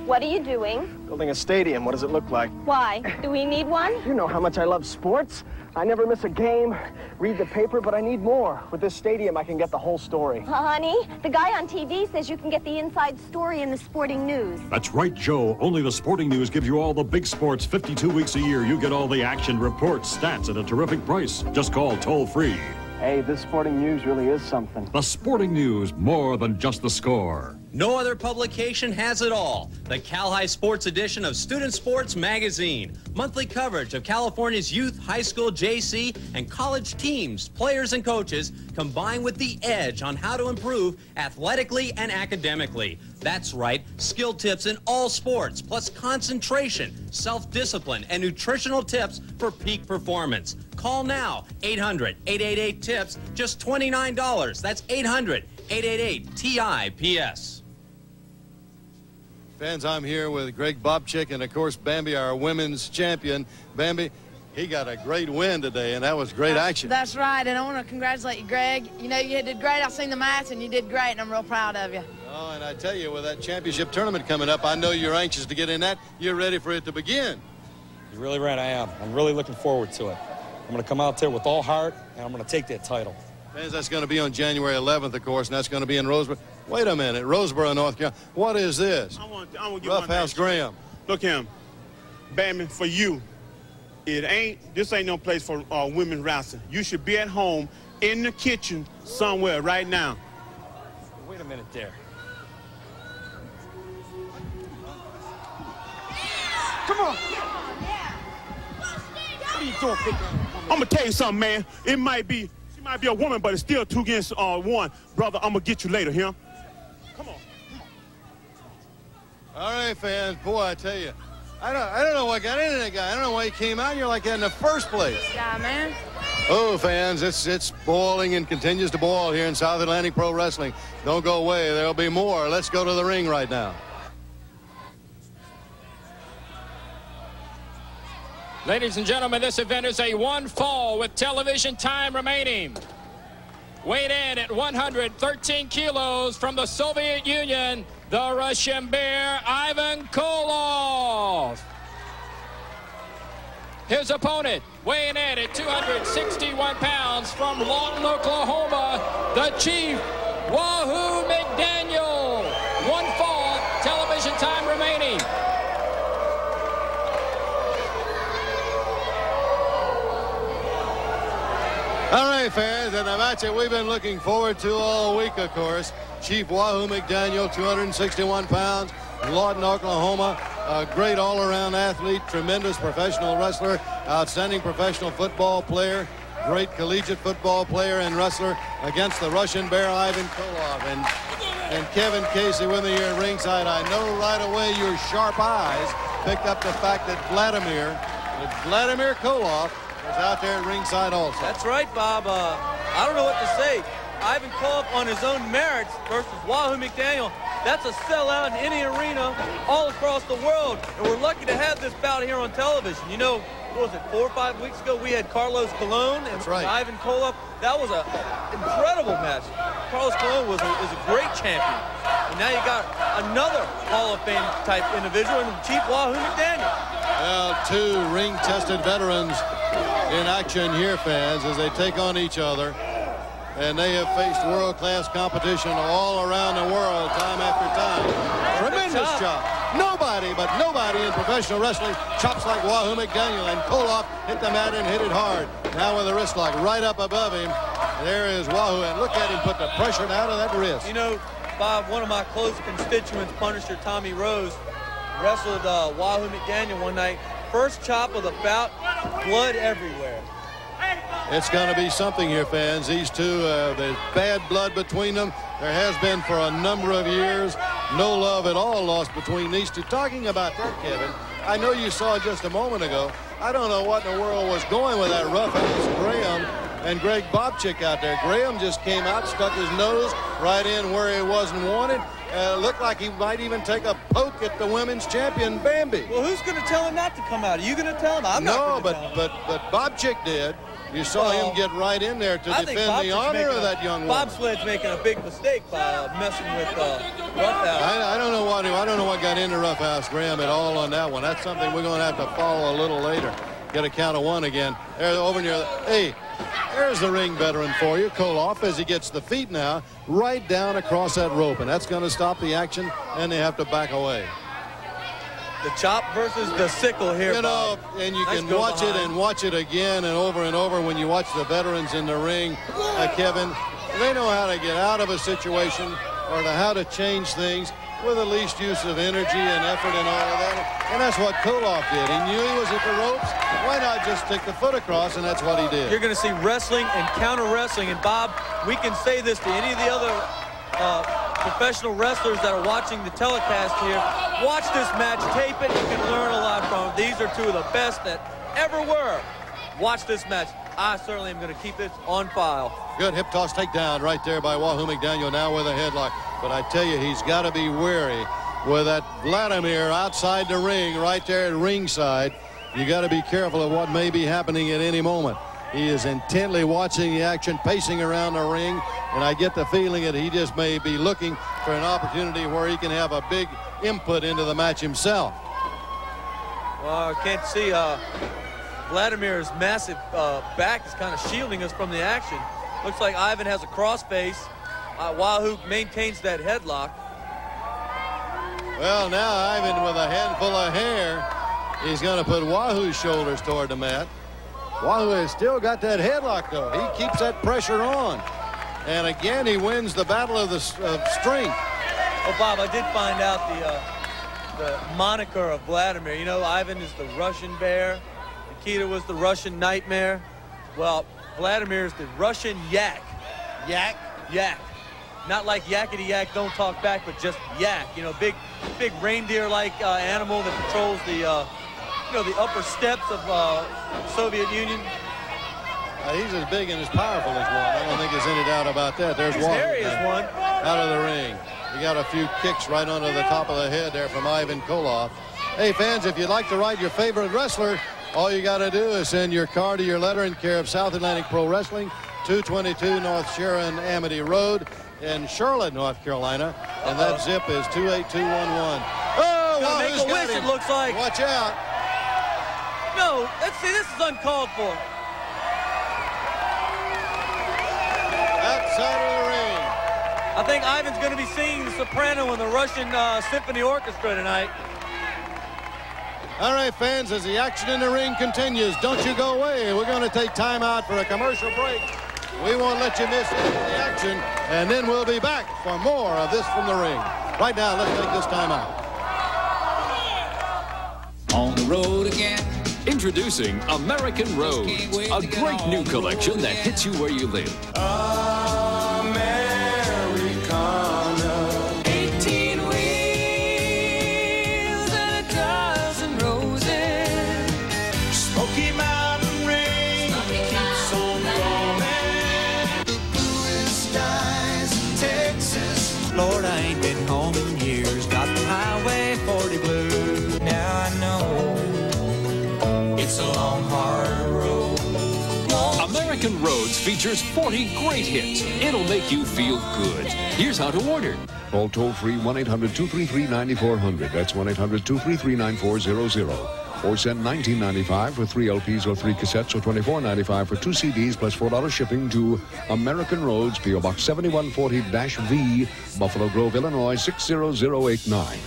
what are you doing? Building a stadium. What does it look like? Why? Do we need one? You know how much I love sports. I never miss a game, read the paper, but I need more. With this stadium, I can get the whole story. Honey, the guy on TV says you can get the inside story in the sporting news. That's right, Joe. Only the sporting news gives you all the big sports 52 weeks a year. You get all the action, reports, stats at a terrific price. Just call toll-free. Hey, this sporting news really is something. The sporting news, more than just the score. No other publication has it all. The Cal High Sports edition of Student Sports Magazine. Monthly coverage of California's youth, high school, JC, and college teams, players, and coaches, combined with the edge on how to improve athletically and academically. That's right, skill tips in all sports, plus concentration, self-discipline, and nutritional tips for peak performance. Call now, 800-888-TIPS, just $29. That's 800-888-TIPS. Fans, I'm here with Greg Bobchick and, of course, Bambi, our women's champion. Bambi, he got a great win today, and that was great action. That's right, and I want to congratulate you, Greg. You know, you did great. I've seen the match, and you did great, and I'm real proud of you. Oh, and I tell you, with that championship tournament coming up, I know you're anxious to get in that. You're ready for it to begin. You're really right, I am. I'm really looking forward to it. I'm going to come out there with all heart, and I'm going to take that title. Fans, that's going to be on January 11th, of course, and that's going to be in Roseboro. Wait a minute, Roseboro, North Carolina. What is this? I want to get Roughhouse Graham. Look him, Batman, for you, this ain't no place for women wrestling. You should be at home in the kitchen somewhere right now. Wait a minute there. Come on. are you doing, big man? I'm gonna tell you something, man. She might be a woman, but it's still 2 against 1. Brother, I'm gonna get you later, here. Come on. All right, fans. Boy, I tell you, I don't know what got into that guy. I don't know why he came out here like that in the first place. Yeah, man. Oh, fans, it's boiling and continues to boil here in South Atlantic Pro Wrestling. Don't go away. There'll be more. Let's go to the ring right now. Ladies and gentlemen, this event is a 1 fall with television time remaining. Weighed in at 113 kilos from the Soviet Union, the Russian Bear, Ivan Koloff. His opponent, weighing in at 261 pounds from Lawton, Oklahoma, the Chief, Wahoo McDaniel. 1 fall, television time remaining. All right, fans, and the match that we've been looking forward to all week, of course. Chief Wahoo McDaniel, 261 pounds, Lawton, Oklahoma, a great all-around athlete, tremendous professional wrestler, outstanding professional football player, great collegiate football player and wrestler against the Russian Bear, Ivan Koloff. And Kevin Casey with me here at ringside. I know right away your sharp eyes picked up the fact that Vladimir Koloff was out there at ringside also. That's right, Bob. I don't know what to say. Ivan Koloff on his own merits versus Wahoo McDaniel. That's a sellout in any arena all across the world. And we're lucky to have this bout here on television. You know, what was it, 4 or 5 weeks ago, we had Carlos Colon and Ivan Koloff. That was an incredible match. Carlos Colon is a great champion. And now you got another Hall of Fame type individual in Chief Wahoo McDaniel. Well, 2 ring-tested veterans in action here, fans, as they take on each other. And they have faced world-class competition all around the world time after time. Tremendous chop. Nobody in professional wrestling chops like Wahoo McDaniel. And Koloff hit the mat and hit it hard. Now with a wrist lock right up above him. There is Wahoo. And look at him put the pressure out of that wrist. You know, Bob, one of my close constituents, Punisher Tommy Rose, wrestled Wahoo McDaniel one night. First chop of the bout, blood everywhere. It's going to be something here, fans. These two, there's bad blood between them. There has been for a number of years. No love at all lost between these two. Talking about that, Kevin, I know you saw just a moment ago. I don't know what in the world was going with that Roughhouse Graham and Greg Bobchick out there. Graham just came out, stuck his nose right in where he wasn't wanted. Looked like he might even take a poke at the women's champion, Bambi. Well, who's going to tell him not to come out? Are you going to tell him? I'm not going to tell him. but Bobchick did. You saw him get right in there to defend the honor of that young woman. Bobsled's making a big mistake by messing with Roughhouse. I don't know what got into Roughhouse Graham at all on that one. That's something we're going to have to follow a little later. Get a count of 1 again. There, over near. Hey, there's the ring veteran for you, Koloff, as he gets the feet now right down across that rope, and that's going to stop the action, and they have to back away. The chop versus the sickle here, you know, Bob. And you can watch it and watch it again and over when you watch the veterans in the ring, Kevin. They know how to get out of a situation or how to change things with the least use of energy and effort and all of that. And that's what Koloff did. He knew he was at the ropes. Why not just stick the foot across? And that's what he did. You're going to see wrestling and counter wrestling. And Bob, we can say this to any of the other professional wrestlers that are watching the telecast here. Watch this match, tape it, you can learn a lot from it. These are 2 of the best that ever were. Watch this match. I certainly am going to keep this on file. Good hip toss takedown right there by Wahoo McDaniel, now with a headlock. But I tell you, he's got to be wary with that Vladimir outside the ring, right there at ringside. You got to be careful of what may be happening at any moment. He is intently watching the action, pacing around the ring, and I get the feeling that he just may be looking for an opportunity where he can have a big input into the match himself. Well, I can't see Vladimir's massive back is kind of shielding us from the action. Looks like Ivan has a crossface. Wahoo maintains that headlock. Well, now Ivan with a handful of hair. He's going to put Wahoo's shoulders toward the mat. Wahoo has still got that headlock, though. He keeps that pressure on. And again, he wins the battle of strength. Oh, Bob, I did find out the moniker of Vladimir. You know, Ivan is the Russian Bear. Nikita was the Russian nightmare. Well, Vladimir's the Russian yak. Yak? Yak. Not like yakety yak, don't talk back, but just yak. You know, big reindeer-like animal that patrols the, the upper steps of Soviet Union. He's as big and as powerful as one. I don't think there's any doubt about that. There's He's one hairy as one. out of the ring. We got a few kicks right under the top of the head there from Ivan Koloff. Hey, fans, if you'd like to write your favorite wrestler, all you got to do is send your card to your letter in care of South Atlantic Pro Wrestling, 222 North Sharon Amity Road in Charlotte, North Carolina. And that zip is 28211. Oh, Gonna make a wish, it looks like. Watch out. No, let's see, this is uncalled for. Outside of the ring. I think Ivan's going to be singing the soprano in the Russian Symphony Orchestra tonight. All right, fans, as the action in the ring continues, don't you go away. We're going to take time out for a commercial break. We won't let you miss any of the action, and then we'll be back for more of this from the ring. Right now, let's take this time out. On the road again. Introducing American Roads, a great new collection that hits you where you live. Americana. 18 wheels and a dozen roses. Smoky Mountain rain keeps on coming. The bluest skies of Texas. Lord, I ain't been home in years. Got the Highway 40 blues. Now I know. It's a long, hard road. American Roads features 40 great hits. It'll make you feel good. Here's how to order. Call toll-free 1-800-233-9400. That's 1-800-233-9400. Or send $19.95 for 3 LPs or 3 cassettes, or $24.95 for 2 CDs plus $4 shipping to American Roads, P.O. Box 7140-V, Buffalo Grove, Illinois 60089.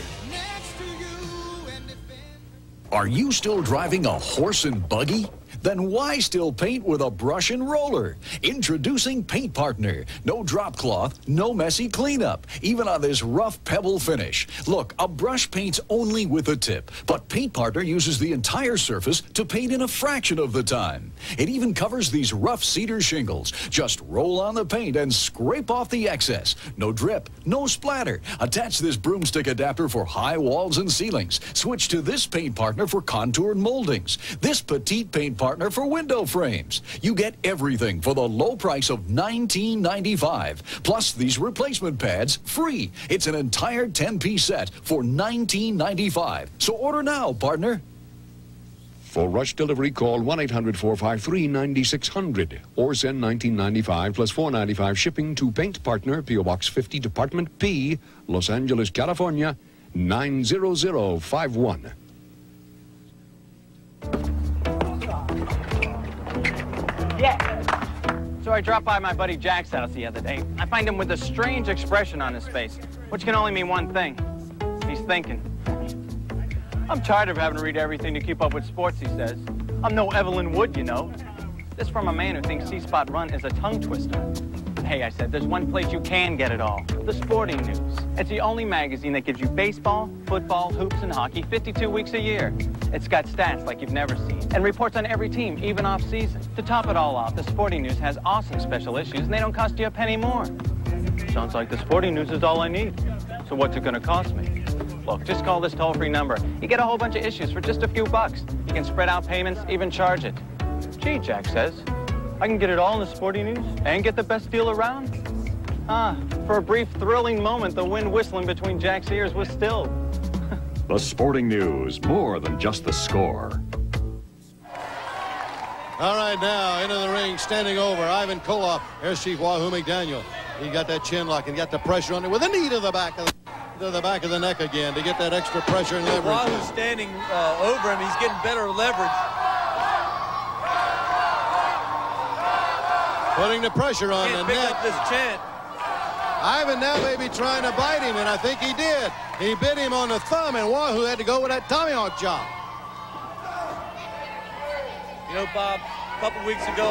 Are you still driving a horse and buggy? Then why still paint with a brush and roller? Introducing Paint Partner. No drop cloth, no messy cleanup, even on this rough pebble finish. Look, a brush paints only with a tip, but Paint Partner uses the entire surface to paint in a fraction of the time. It even covers these rough cedar shingles. Just roll on the paint and scrape off the excess. No drip, no splatter. Attach this broomstick adapter for high walls and ceilings. Switch to this Paint Partner for contoured moldings. This petite Paint Partner for window frames. You get everything for the low price of $19.95. Plus these replacement pads free. It's an entire 10-piece set for $19.95. So order now, partner. For rush delivery, call 1-800-453-9600 or send $19.95 plus $4.95 shipping to Paint Partner, P.O. Box 50, Department P, Los Angeles, California, 90051. Yeah. So I dropped by my buddy Jack's house the other day. I find him with a strange expression on his face, which can only mean one thing. He's thinking. I'm tired of having to read everything to keep up with sports, he says. I'm no Evelyn Wood, you know. This from a man who thinks C-Spot Run is a tongue twister. Hey, I said, there's one place you can get it all. The Sporting News. It's the only magazine that gives you baseball, football, hoops, and hockey 52 weeks a year. It's got stats like you've never seen, and reports on every team, even off-season. To top it all off, the Sporting News has awesome special issues, and they don't cost you a penny more. Sounds like the Sporting News is all I need. So what's it gonna cost me? Look, just call this toll-free number. You get a whole bunch of issues for just a few bucks. You can spread out payments, even charge it. Gee, Jack says, I can get it all in the Sporting News and get the best deal around? For a brief, thrilling moment, the wind whistling between Jack's ears was stilled. The Sporting News, more than just the score. All right, now into the ring, standing over Ivan Koloff. Here's Chief Wahoo McDaniel. He got that chin lock and got the pressure on it with a knee to the back of the neck again to get that extra pressure and leverage. Wahoo's standing over him. He's getting better leverage. Putting the pressure on the neck. Up this chant. Ivan now may be trying to bite him, and I think he did. He bit him on the thumb, and Wahoo had to go with that tomahawk chop. You know, Bob, a couple weeks ago,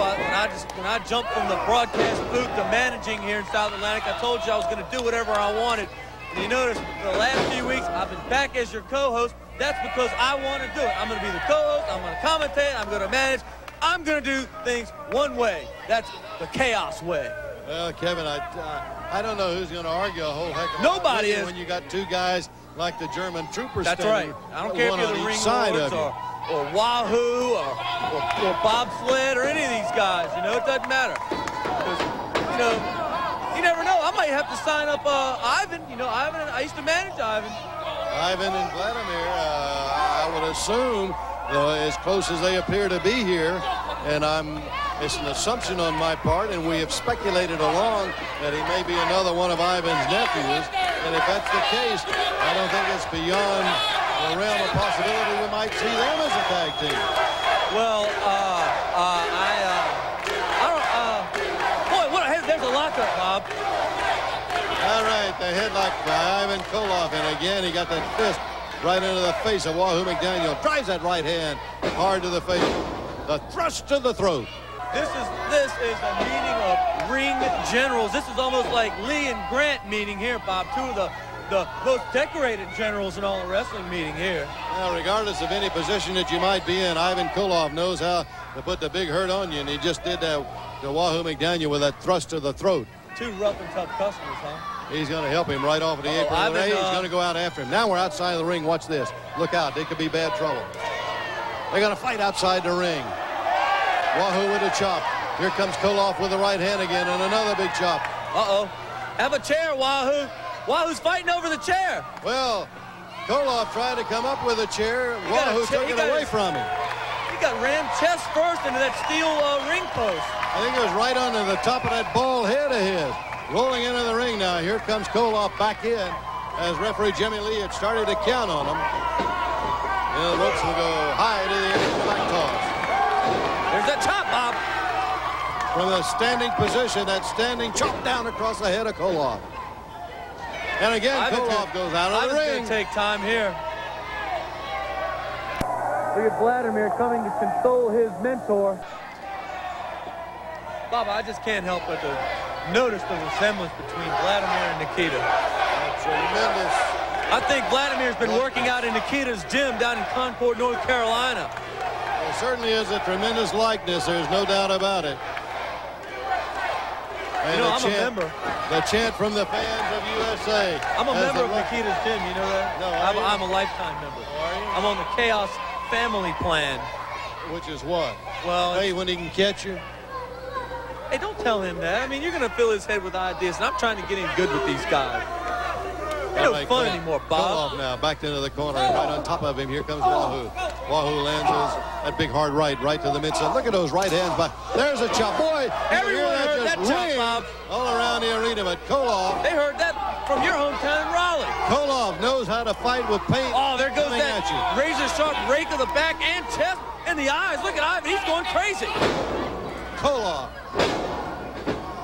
when I jumped from the broadcast booth to managing here in South Atlantic, I told you I was going to do whatever I wanted. And you notice, for the last few weeks, I've been back as your co-host, That's because I want to do it. I'm going to be the co-host. I'm going to commentate. I'm going to manage. I'm going to do things one way. That's the chaos way. Well, Kevin, I don't know who's going to argue a whole heck of a lot Nobody is. when you got two guys like the German troopers. That's right. I don't care if you're the Ringlords or Wahoo or Bobsled or any of these guys. You know, it doesn't matter. Because, you know, you never know. I might have to sign up Ivan. You know, Ivan. I used to manage Ivan. Ivan and Vladimir, I would assume, as close as they appear to be here, and it's an assumption on my part, and we have speculated along that he may be another one of Ivan's nephews. And if that's the case, I don't think it's beyond the realm of possibility we might see them as a tag team. Well, boy, there's a lockup, Bob. All right, the headlock by Ivan Koloff, and again he got that fist right into the face of Wahoo McDaniel. Drives that right hand hard to the face. The thrust to the throat. This is a meeting of ring generals. This is almost like Lee and Grant meeting here, Bob. Two of the most decorated generals in all the wrestling meeting here. Well, regardless of any position that you might be in, Ivan Koloff knows how to put the big hurt on you, and he just did that to Wahoo McDaniel with that thrust to the throat. Two rough and tough customers, huh? He's going to help him right off of the apron. He's going to go out after him. Now we're outside of the ring. Watch this. Look out. They could be bad trouble. They're going to fight outside the ring. Wahoo with a chop. Here comes Koloff with the right hand again, and another big chop. Uh-oh. Have a chair, Wahoo. Wahoo's fighting over the chair. Well, Koloff tried to come up with a chair. Wahoo took it away from him. He got rammed chest first into that steel ring post. I think it was right under the top of that bald head of his. Rolling into the ring now. Here comes Koloff back in as referee Jimmy Lee had started to count on him. And the ropes will go high to the end of the back toss. There's that chop, Bob. From the standing position, that standing chop down across the head of Koloff. And again, Koloff goes out of the ring. Going to take time here. Look at Vladimir coming to console his mentor. Bob, I just can't help but to notice the resemblance between Vladimir and Nikita. Tremendous. I think Vladimir's been working out in Nikita's gym down in Concord, North Carolina. There certainly is a tremendous likeness. There's no doubt about it. And I'm a member. The chant from the fans of USA. I'm a member of Nikita's gym, you know that? No, I'm a lifetime member. Are you? I'm on the Chaos Family Plan. Which is what? Well, hey, when he can catch you? Hey, don't tell him that. I mean, you're going to fill his head with ideas, and I'm trying to get him good with these guys. Ain't no fun anymore, Bob. Koloff now, back into the corner, and right on top of him, here comes Wahoo. Wahoo lands that big hard right to the midside. Look at those right hands. There's a chop. Boy, everyone heard that chop, Bob. All around the arena, but Koloff. They heard that from your hometown in Raleigh. Koloff knows how to fight with pain. Oh, there goes that razor-sharp rake of the back and chest and the eyes. Look at Ivan. He's going crazy. Koloff.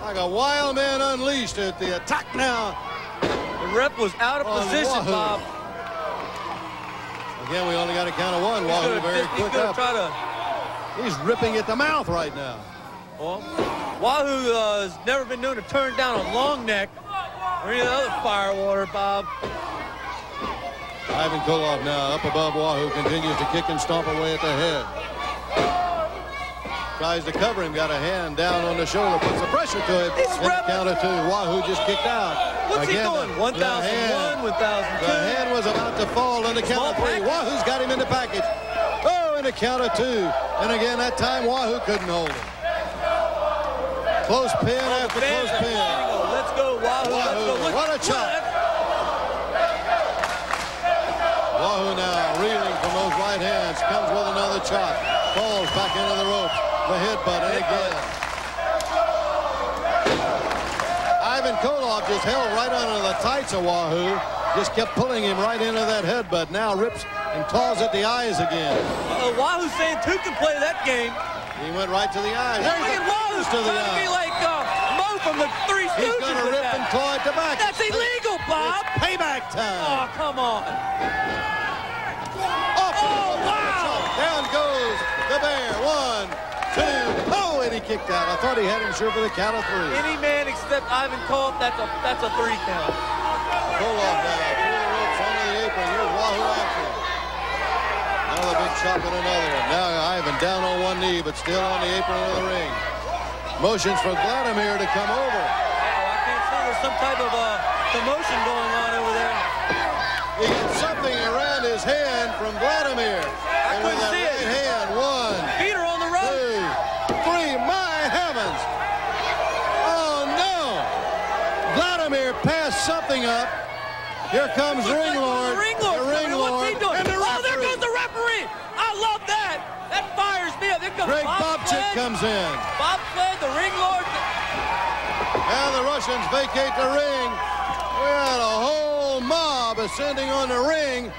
Like a wild man unleashed at the attack now. The ref was out of position, Wahoo. Bob. Again, we only got a count of one. Wahoo very quick up. He's ripping at the mouth right now. Well, Wahoo has never been known to turn down a long neck or any other firewater, Bob. Ivan Koloff now up above Wahoo, continues to kick and stomp away at the head. Tries to cover him, got a hand down on the shoulder, puts the pressure to him. Count of two. Wahoo just kicked out. What's he doing? 1,001, 1,002. The hand was about to fall on the count of three. Wahoo's got him in the package. Oh, in the count of two. And again, that time Wahoo couldn't hold him. Close pin after close pin. Let's go, Wahoo. Wahoo, what a chop. Wahoo now reeling from those right hands. Comes with another chop. Falls back into the ropes. The headbutt, and again. Ivan Koloff just held right under the tights of Wahoo. Just kept pulling him right into that headbutt. Now rips and claws at the eyes again. Wahoo's saying two can play that game. He went right to the eyes. Look at Wahoo's to the trying to be like Mo from the Three Stooges. He's going to rip and claw at the back. That's illegal, Bob. It's payback time. Oh, come on. Oh, wow. Down goes the bear. 1, 2. Oh, and he kicked out. I thought he had him sure for the count of three. Any man except Ivan Koloff, that's a 3 count. Koloff now through the ropes onto the apron. Here's Wahoo after him. a big shot with another. Now Ivan down on one knee, but still on the apron of the ring. Motions for Vladimir to come over. I can't see. There's some type of commotion going on over there. He got something around his hand from Vladimir. I couldn't see it. Right hand, one. Feet are on the rope. 2, 3. My heavens. Oh, no. Vladimir passed something up. Here comes Ringlord. The Ringlord. What's he doing? And the oh, there goes the referee. I love that. That fires me up. There comes Greg Bobchick comes in. Bobchick, the Ringlord. And the Russians vacate the ring. We had a whole mob ascending on the ring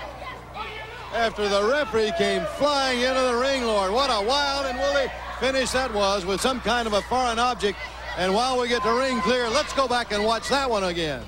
after the referee came flying into the Ringlord. What a wild and woolly finish that was with some kind of a foreign object. And while we get the ring clear, let's go back and watch that one again.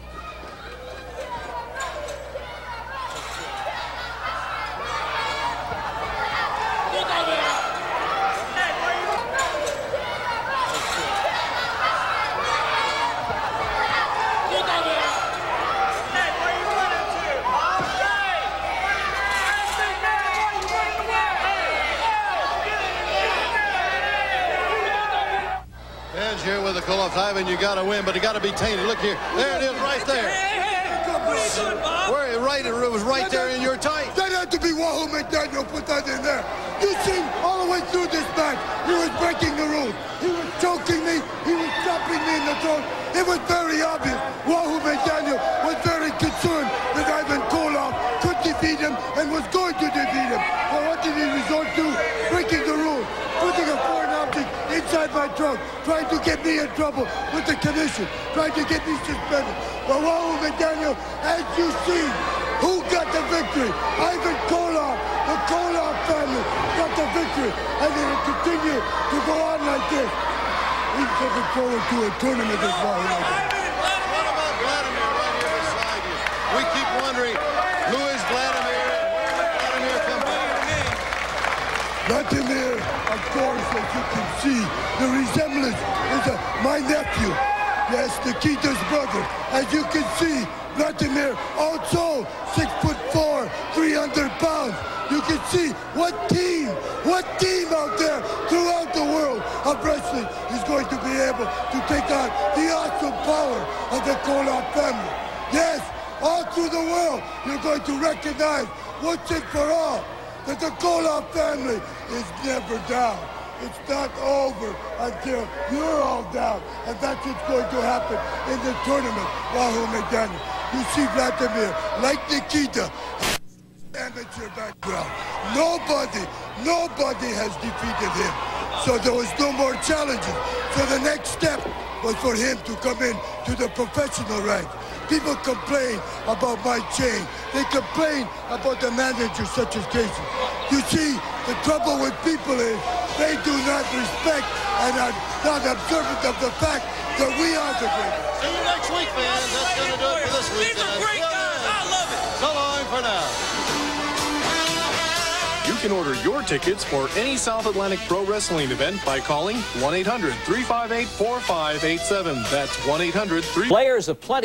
Here with the Koloff, Ivan, you got to win, but you got to be tainted. Look here, there it is, right there. What are you doing, Bob? Where, right, it was right there in your tight. That had to be Wahoo McDaniel put that in there. You see, all the way through this match, he was breaking the rules. He was choking me. He was chopping me in the throat. It was very obvious. Wahoo McDaniel was very concerned that Ivan Koloff could defeat him and was going to defeat him. But what did he resort to? Breaking the rules, putting a foreign object inside my trunk, trying to get me in trouble with the commission, trying to get me suspended. But Wahoo McDaniel, as you see, who got the victory? Ivan Koloff, the Koloff family got the victory, and they will continue to go on like this. He's looking forward to a tournament as well. What about Vladimir right here beside you? We keep wondering, who is Vladimir and where did Vladimir come from? Vladimir, of course, as you can see, the resemblance is my nephew. Yes, Nikita's brother. As you can see, Vladimir also 6'4", 300 pounds. You can see what team out there throughout the world of wrestling is going to be able to take on the awesome power of the Koloff family. Yes, all through the world, you're going to recognize once and for all that the Koloff family is never down. It's not over until you're all down. And that's what's going to happen in the tournament, Wahoo McDaniel. You see Vladimir, like Nikita, amateur background. Nobody has defeated him. So there was no more challenges. So the next step was for him to come in to the professional rank. People complain about my chain. They complain about the manager such as Casey. You see, the trouble with people is they do not respect and are not observant of the fact that we are the greatest. See you next week, fans. That's going to do it for this week. These are great guys. I love it. So long for now. You can order your tickets for any South Atlantic Pro Wrestling event by calling 1-800-358-4587. That's 1-800-3... Players of plenty.